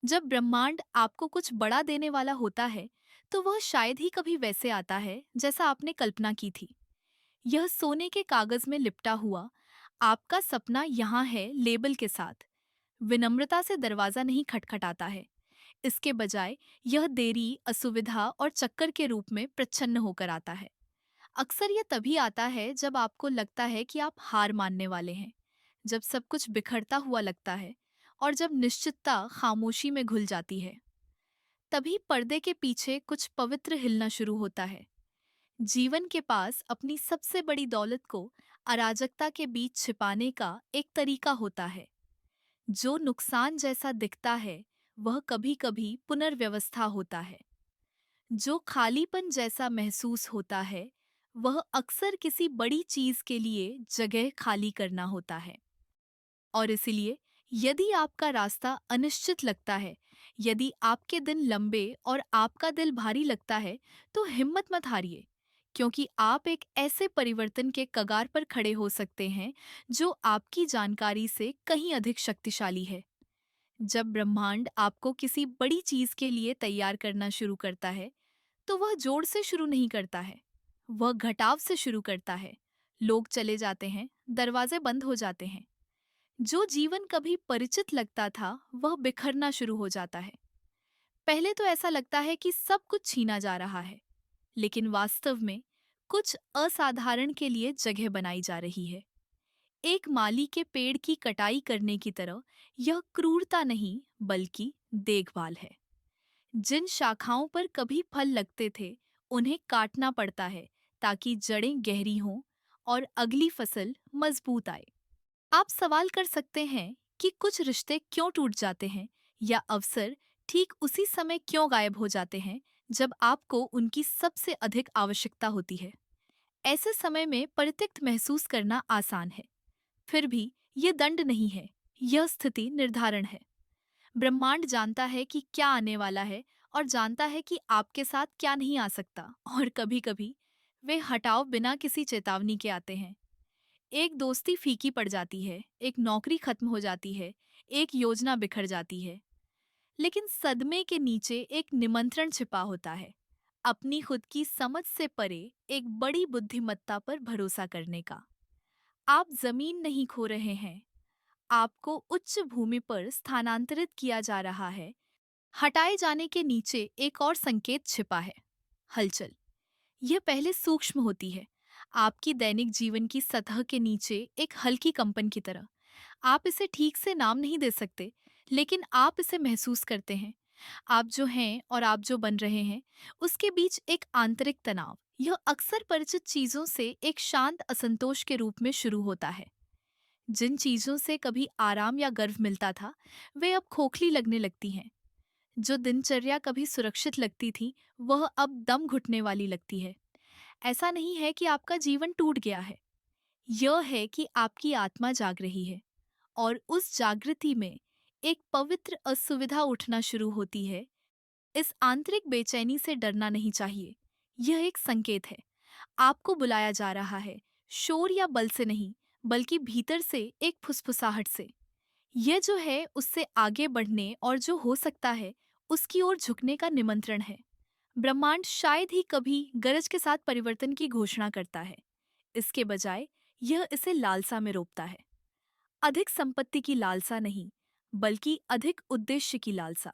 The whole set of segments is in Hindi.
जब ब्रह्मांड आपको कुछ बड़ा देने वाला होता है, तो वह शायद ही कभी वैसे आता है जैसा आपने कल्पना की थी। यह सोने के कागज में लिपटा हुआ आपका सपना यहाँ है लेबल के साथ। विनम्रता से दरवाजा नहीं खटखटाता है। इसके बजाय यह देरी, असुविधा और चक्कर के रूप में प्रच्छन्न होकर आता है। अक्सर यह तभी आता है जब आपको लगता है कि आप हार मानने वाले हैं, जब सब कुछ बिखरता हुआ लगता है और जब निश्चितता खामोशी में घुल जाती है। तभी पर्दे के पीछे कुछ पवित्र हिलना शुरू होता है। जीवन के पास अपनी सबसे बड़ी दौलत को अराजकता के बीच छिपाने का एक तरीका होता है। जो नुकसान जैसा दिखता है, वह कभी-कभी पुनर्व्यवस्था होता है। जो खालीपन जैसा महसूस होता है, वह अक्सर किसी बड़ी चीज के लिए जगह खाली करना होता है। और इसलिए यदि आपका रास्ता अनिश्चित लगता है, यदि आपके दिन लंबे और आपका दिल भारी लगता है, तो हिम्मत मत हारिए, क्योंकि आप एक ऐसे परिवर्तन के कगार पर खड़े हो सकते हैं जो आपकी जानकारी से कहीं अधिक शक्तिशाली है। जब ब्रह्मांड आपको किसी बड़ी चीज के लिए तैयार करना शुरू करता है, तो वह जोड़ से शुरू नहीं करता है, वह घटाव से शुरू करता है। लोग चले जाते हैं, दरवाजे बंद हो जाते हैं। जो जीवन कभी परिचित लगता था, वह बिखरना शुरू हो जाता है। पहले तो ऐसा लगता है कि सब कुछ छीना जा रहा है, लेकिन वास्तव में कुछ असाधारण के लिए जगह बनाई जा रही है। एक माली के पेड़ की कटाई करने की तरह यह क्रूरता नहीं, बल्कि देखभाल है। जिन शाखाओं पर कभी फल लगते थे, उन्हें काटना पड़ता है ताकि जड़ें गहरी हों और अगली फसल मजबूत आए। आप सवाल कर सकते हैं कि कुछ रिश्ते क्यों टूट जाते हैं, या अवसर ठीक उसी समय क्यों गायब हो जाते हैं जब आपको उनकी सबसे अधिक आवश्यकता होती है। ऐसे समय में परित्यक्त महसूस करना आसान है, फिर भी ये दंड नहीं है, यह स्थिति निर्धारण है। ब्रह्मांड जानता है कि क्या आने वाला है और जानता है कि आपके साथ क्या नहीं आ सकता, और कभी-कभी वे हटाव बिना किसी चेतावनी के आते हैं। एक दोस्ती फीकी पड़ जाती है, एक नौकरी खत्म हो जाती है, एक योजना बिखर जाती है। लेकिन सदमे के नीचे एक निमंत्रण छिपा होता है, अपनी खुद की समझ से परे एक बड़ी बुद्धिमत्ता पर भरोसा करने का। आप जमीन नहीं खो रहे हैं, आपको उच्च भूमि पर स्थानांतरित किया जा रहा है। हटाए जाने के नीचे एक और संकेत छिपा है, हलचल। यह पहले सूक्ष्म होती है, आपकी दैनिक जीवन की सतह के नीचे एक हल्की कंपन की तरह। आप इसे ठीक से नाम नहीं दे सकते, लेकिन आप इसे महसूस करते हैं। आप जो हैं और आप जो बन रहे हैं, उसके बीच एक आंतरिक तनाव। यह अक्सर परिचित चीजों से एक शांत असंतोष के रूप में शुरू होता है। जिन चीजों से कभी आराम या गर्व मिलता था, वे अब खोखली लगने लगती हैं। जो दिनचर्या कभी सुरक्षित लगती थी, वह अब दम घुटने वाली लगती है। ऐसा नहीं है कि आपका जीवन टूट गया है, यह है कि आपकी आत्मा जाग रही है, और उस जागृति में एक पवित्र असुविधा उठना शुरू होती है। इस आंतरिक बेचैनी से डरना नहीं चाहिए, यह एक संकेत है। आपको बुलाया जा रहा है, शोर या बल से नहीं, बल्कि भीतर से एक फुसफुसाहट से। यह जो है उससे आगे बढ़ने और जो हो सकता है उसकी ओर झुकने का निमंत्रण है। ब्रह्मांड शायद ही कभी गरज के साथ परिवर्तन की घोषणा करता है, इसके बजाय यह इसे लालसा में रोपता है। अधिक संपत्ति की लालसा नहीं, बल्कि अधिक उद्देश्य की लालसा।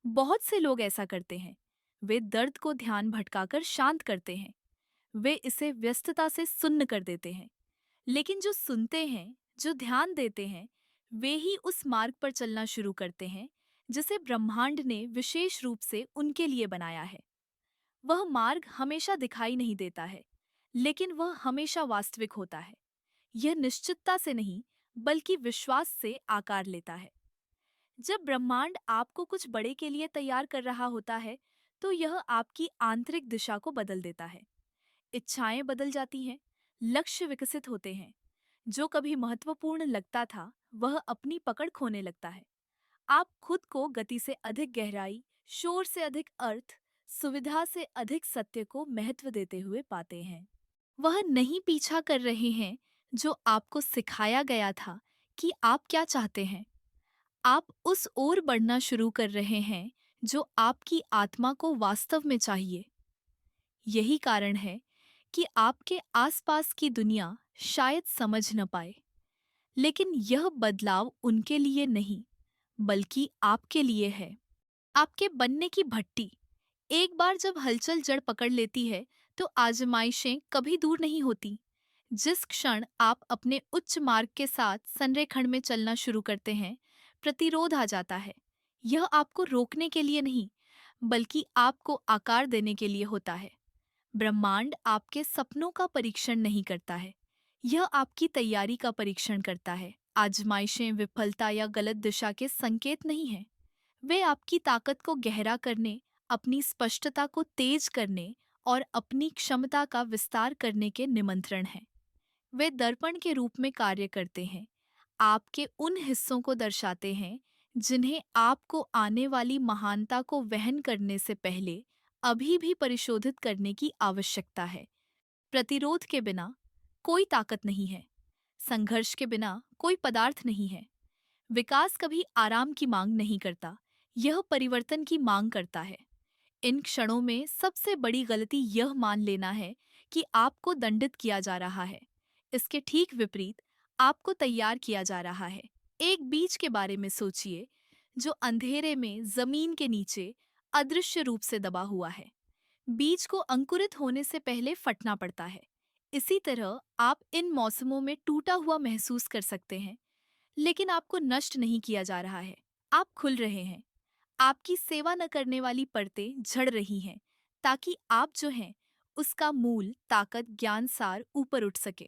बहुत से लोग ऐसा करते हैं, वे दर्द को ध्यान भटकाकर शांत करते हैं, वे इसे व्यस्तता से सुन्न कर देते हैं। लेकिन जो सुनते हैं, जो ध्यान देते हैं, वे ही उस मार्ग पर चलना शुरू करते हैं जिसे ब्रह्मांड ने विशेष रूप से उनके लिए बनाया है। वह मार्ग हमेशा दिखाई नहीं देता है, लेकिन वह हमेशा वास्तविक होता है। यह निश्चितता से नहीं, बल्कि विश्वास से आकार लेता है। जब ब्रह्मांड आपको कुछ बड़े के लिए तैयार कर रहा होता है, तो यह आपकी आंतरिक दिशा को बदल देता है। इच्छाएं बदल जाती हैं, लक्ष्य विकसित होते हैं। जो कभी महत्वपूर्ण लगता था, वह अपनी पकड़ खोने लगता है। आप खुद को गति से अधिक गहराई, शोर से अधिक अर्थ, सुविधा से अधिक सत्य को महत्व देते हुए पाते हैं। वह नहीं पीछा कर रहे हैं जो आपको सिखाया गया था कि आप क्या चाहते हैं। आप उस ओर बढ़ना शुरू कर रहे हैं जो आपकी आत्मा को वास्तव में चाहिए। यही कारण है कि आपके आसपास की दुनिया शायद समझ न पाए, लेकिन यह बदलाव उनके लिए नहीं, बल्कि आपके लिए है। आपके बनने की भट्टी एक बार जब हलचल जड़ पकड़ लेती है, तो आजमाइशें कभी दूर नहीं होती। जिस क्षण आप अपने उच्च मार्ग के साथ संरेखण में चलना शुरू करते हैं, प्रतिरोध आ जाता है। यह आपको रोकने के लिए नहीं, बल्कि आपको आकार देने के लिए होता है। ब्रह्मांड आपके सपनों का परीक्षण नहीं करता है, यह आपकी तैयारी का परीक्षण करता है। आजमाइशें विफलता या गलत दिशा के संकेत नहीं हैं। वे आपकी ताकत को गहरा करने, अपनी स्पष्टता को तेज करने और अपनी क्षमता का विस्तार करने के निमंत्रण हैं। वे दर्पण के रूप में कार्य करते हैं, आपके उन हिस्सों को दर्शाते हैं जिन्हें आपको आने वाली महानता को वहन करने से पहले अभी भी परिशोधित करने की आवश्यकता है। प्रतिरोध के बिना कोई ताकत नहीं है, संघर्ष के बिना कोई पदार्थ नहीं है। विकास कभी आराम की मांग नहीं करता, यह परिवर्तन की मांग करता है। इन क्षणों में सबसे बड़ी गलती यह मान लेना है कि आपको दंडित किया जा रहा है। इसके ठीक विपरीत, आपको तैयार किया जा रहा है। एक बीज के बारे में सोचिए, जो अंधेरे में जमीन के नीचे अदृश्य रूप से दबा हुआ है। बीज को अंकुरित होने से पहले फटना पड़ता है। इसी तरह आप इन मौसमों में टूटा हुआ महसूस कर सकते हैं, लेकिन आपको नष्ट नहीं किया जा रहा है। आप खुल रहे हैं। आपकी सेवा न करने वाली परतें झड़ रही हैं, ताकि आप जो हैं उसका मूल, ताकत, ज्ञान सार ऊपर उठ सके।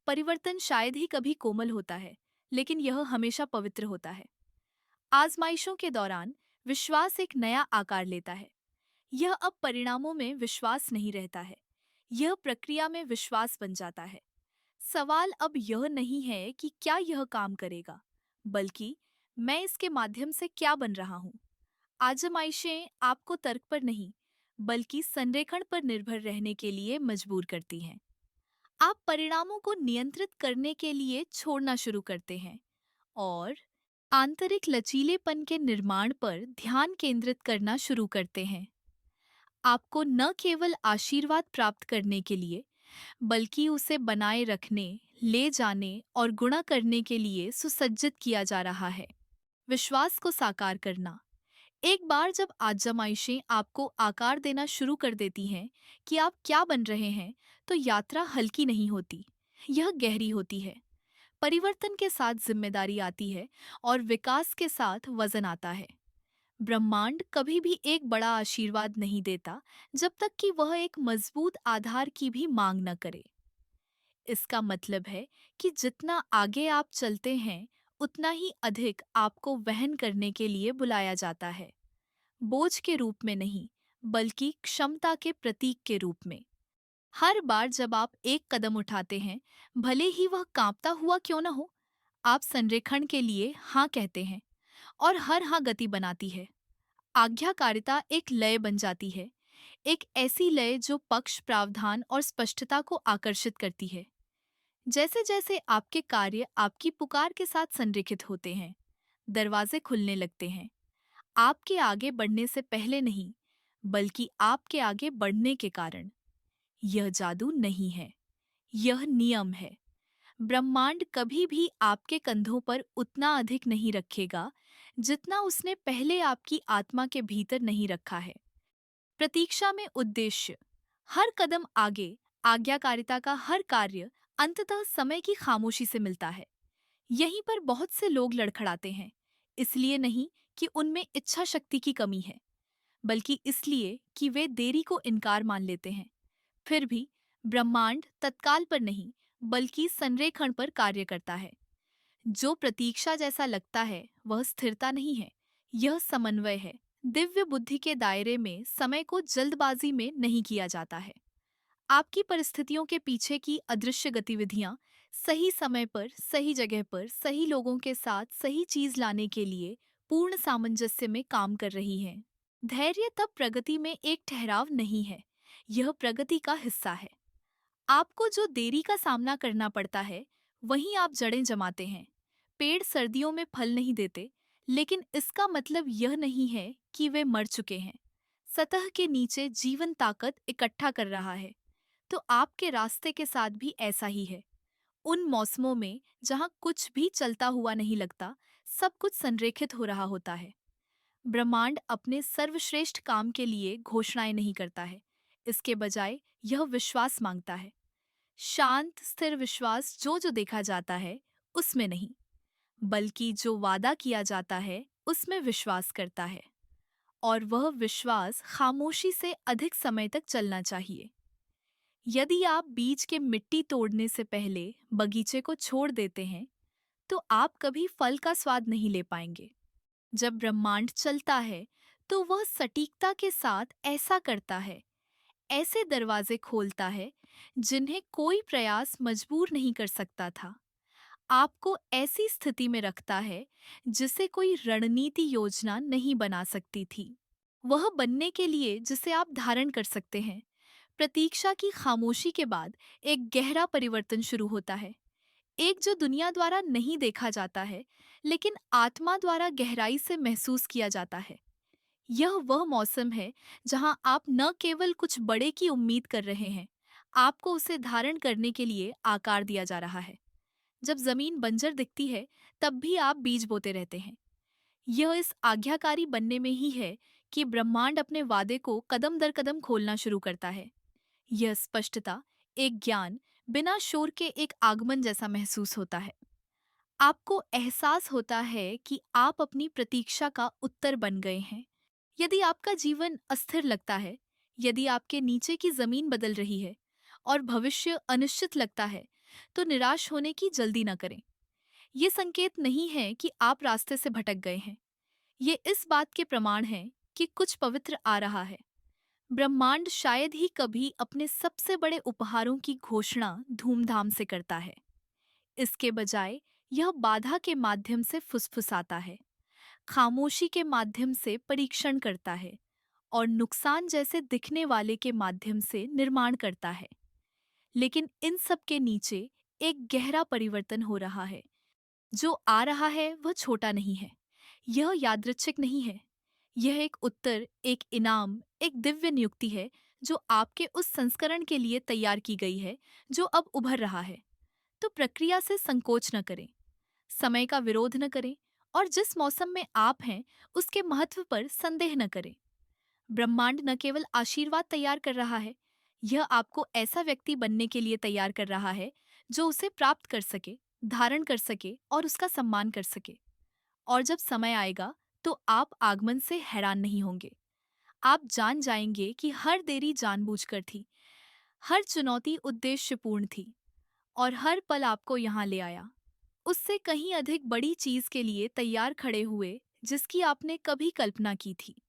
परिवर्तन शायद ही कभी कोमल होता है, लेकिन यह हमेशा पवित्र होता है। आजमाइशों के दौरान विश्वास एक नया आकार लेता है। यह अब परिणामों में विश्वास नहीं रहता है, यह प्रक्रिया में विश्वास बन जाता है। सवाल अब यह नहीं है कि क्या यह काम करेगा, बल्कि मैं इसके माध्यम से क्या बन रहा हूँ। आजमाइशें आपको तर्क पर नहीं, बल्कि संरेखण पर निर्भर रहने के लिए मजबूर करती हैं। आप परिणामों को नियंत्रित करने के लिए छोड़ना शुरू करते हैं और आंतरिक लचीलेपन के निर्माण पर ध्यान केंद्रित करना शुरू करते हैं। आपको न केवल आशीर्वाद प्राप्त करने के लिए, बल्कि उसे बनाए रखने, ले जाने और गुणा करने के लिए सुसज्जित किया जा रहा है। विश्वास को साकार करना। एक बार जब आजमाइशें आपको आकार देना शुरू कर देती हैं कि आप क्या बन रहे हैं, तो यात्रा हल्की नहीं होती, यह गहरी होती है। परिवर्तन के साथ जिम्मेदारी आती है और विकास के साथ वजन आता है। ब्रह्मांड कभी भी एक बड़ा आशीर्वाद नहीं देता जब तक कि वह एक मजबूत आधार की भी मांग न करे। इसका मतलब है कि जितना आगे आप चलते हैं, उतना ही अधिक आपको वहन करने के लिए बुलाया जाता है। बोझ के रूप में नहीं, बल्कि क्षमता के प्रतीक के रूप में। हर बार जब आप एक कदम उठाते हैं, भले ही वह कांपता हुआ क्यों न हो, आप संरेखण के लिए हाँ कहते हैं, और हर हाँ गति बनाती है। आज्ञाकारिता एक लय बन जाती है, एक ऐसी लय जो पक्ष, प्रावधान और स्पष्टता को आकर्षित करती है। जैसे जैसे आपके कार्य आपकी पुकार के साथ संरेखित होते हैं, दरवाजे खुलने लगते हैं। आपके आगे बढ़ने से पहले नहीं, बल्कि आपके आगे बढ़ने के कारण। यह जादू नहीं है, यह नियम है। ब्रह्मांड कभी भी आपके कंधों पर उतना अधिक नहीं रखेगा जितना उसने पहले आपकी आत्मा के भीतर नहीं रखा है। प्रतीक्षा में उद्देश्य। हर कदम आगे, आज्ञाकारिता का हर कार्य अंततः समय की खामोशी से मिलता है। यहीं पर बहुत से लोग लड़खड़ाते हैं, इसलिए नहीं कि उनमें इच्छा शक्ति की कमी है, बल्कि इसलिए कि वे देरी को इनकार मान लेते हैं। फिर भी ब्रह्मांड तत्काल पर नहीं, बल्कि संरेखण पर कार्य करता है। जो प्रतीक्षा जैसा लगता है, वह स्थिरता नहीं है, यह समन्वय है। दिव्य बुद्धि के दायरे में समय को जल्दबाजी में नहीं किया जाता है। आपकी परिस्थितियों के पीछे की अदृश्य गतिविधियां सही समय पर, सही जगह पर, सही लोगों के साथ सही चीज लाने के लिए पूर्ण सामंजस्य में काम कर रही हैं। धैर्य तब प्रगति में एक ठहराव नहीं है, यह प्रगति का हिस्सा है। आपको जो देरी का सामना करना पड़ता है, वहीं आप जड़ें जमाते हैं। पेड़ सर्दियों में फल नहीं देते, लेकिन इसका मतलब यह नहीं है कि वे मर चुके हैं। सतह के नीचे जीवन ताकत इकट्ठा कर रहा है। तो आपके रास्ते के साथ भी ऐसा ही है। उन मौसमों में जहां कुछ भी चलता हुआ नहीं लगता, सब कुछ संरेखित हो रहा होता है। ब्रह्मांड अपने सर्वश्रेष्ठ काम के लिए घोषणाएं नहीं करता है। इसके बजाय यह विश्वास मांगता है। शांत स्थिर विश्वास जो जो देखा जाता है उसमें नहीं, बल्कि जो वादा किया जाता है उसमें विश्वास करता है। और वह विश्वास खामोशी से अधिक समय तक चलना चाहिए। यदि आप बीज के मिट्टी तोड़ने से पहले बगीचे को छोड़ देते हैं, तो आप कभी फल का स्वाद नहीं ले पाएंगे। जब ब्रह्मांड चलता है, तो वह सटीकता के साथ ऐसा करता है, ऐसे दरवाजे खोलता है जिन्हें कोई प्रयास मजबूर नहीं कर सकता था। आपको ऐसी स्थिति में रखता है जिसे कोई रणनीति योजना नहीं बना सकती थी। वह बनने के लिए जिसे आप धारण कर सकते हैं। प्रतीक्षा की खामोशी के बाद एक गहरा परिवर्तन शुरू होता है, एक जो दुनिया द्वारा नहीं देखा जाता है, लेकिन आत्मा द्वारा गहराई से महसूस किया जाता है। यह वह मौसम है जहां आप न केवल कुछ बड़े की उम्मीद कर रहे हैं, आपको उसे धारण करने के लिए आकार दिया जा रहा है। जब जमीन बंजर दिखती है, तब भी आप बीज बोते रहते हैं। यह इस आज्ञाकारी बनने में ही है कि ब्रह्मांड अपने वादे को कदम दर कदम खोलना शुरू करता है। यह स्पष्टता, एक ज्ञान, बिना शोर के एक आगमन जैसा महसूस होता है। आपको एहसास होता है कि आप अपनी प्रतीक्षा का उत्तर बन गए हैं। यदि आपका जीवन अस्थिर लगता है, यदि आपके नीचे की जमीन बदल रही है और भविष्य अनिश्चित लगता है, तो निराश होने की जल्दी न करें। ये संकेत नहीं है कि आप रास्ते से भटक गए हैं। ये इस बात के प्रमाण हैं कि कुछ पवित्र आ रहा है। ब्रह्मांड शायद ही कभी अपने सबसे बड़े उपहारों की घोषणा धूमधाम से करता है। इसके बजाय यह बाधा के माध्यम से फुसफुसाता है, खामोशी के माध्यम से परीक्षण करता है और नुकसान जैसे दिखने वाले के माध्यम से निर्माण करता है। लेकिन इन सब के नीचे एक गहरा परिवर्तन हो रहा है। जो आ रहा है वह छोटा नहीं है, यह यादृच्छिक नहीं है। यह एक उत्तर, एक इनाम, एक दिव्य नियुक्ति है जो आपके उस संस्करण के लिए तैयार की गई है जो अब उभर रहा है। तो प्रक्रिया से संकोच न करें, समय का विरोध न करें और जिस मौसम में आप हैं उसके महत्व पर संदेह न करें। ब्रह्मांड न केवल आशीर्वाद तैयार कर रहा है, यह आपको ऐसा व्यक्ति बनने के लिए तैयार कर रहा है जो उसे प्राप्त कर सके, धारण कर सके और उसका सम्मान कर सके। और जब समय आएगा, तो आप आगमन से हैरान नहीं होंगे। आप जान जाएंगे कि हर देरी जानबूझकर थी, हर चुनौती उद्देश्यपूर्ण थी और हर पल आपको यहाँ ले आया, उससे कहीं अधिक बड़ी चीज के लिए तैयार खड़े हुए जिसकी आपने कभी कल्पना की थी।